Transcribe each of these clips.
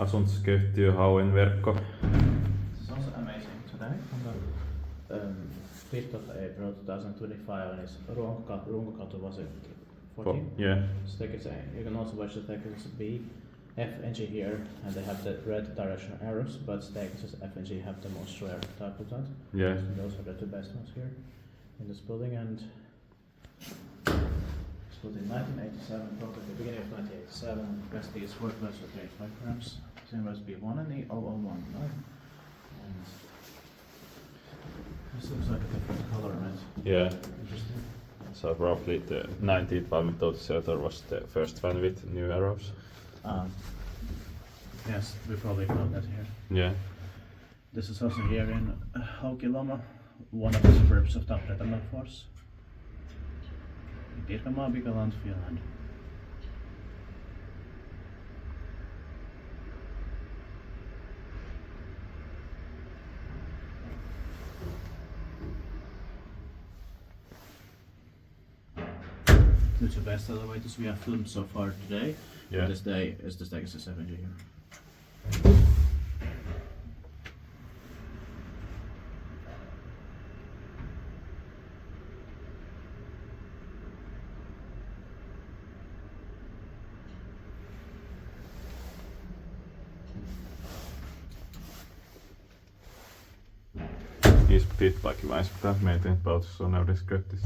asuntoskeittiö Hauen verkko. This is also amazing today. On the 5th of April 2025, and it's Runkokatu, was it 14? Yeah. You can also watch the staircases B, F and G here, and they have the red directional arrows, but staircases F and G have the most rare type of that. Yeah. So those are the two best ones here in this building, and it's built in 1987, built at the beginning of 1987. Recipe is 4 plus 35 grams. Same recipe 1 and the 0019. And this looks like a different color on it. Yeah. Interesting. So roughly the 19th Valmet Otis was the first one with new arrows. Yes, we probably found that here. Yeah. This is also here in Haukiluoma, one of the suburbs of Tampere, Finland. Pirkanmaa, Finland. It's the best elevators we have filmed so far today. Yeah. This day is the staircase 70 here. He's bit like nice stuff made in both, so now describe this.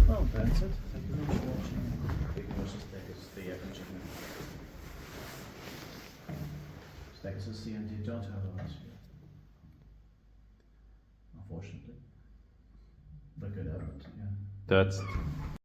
Well, that's it. Thank you very much for watching. Big versus staircase 3 FNG. Staircase C and D don't have a here. Unfortunately. But good out, yeah. That's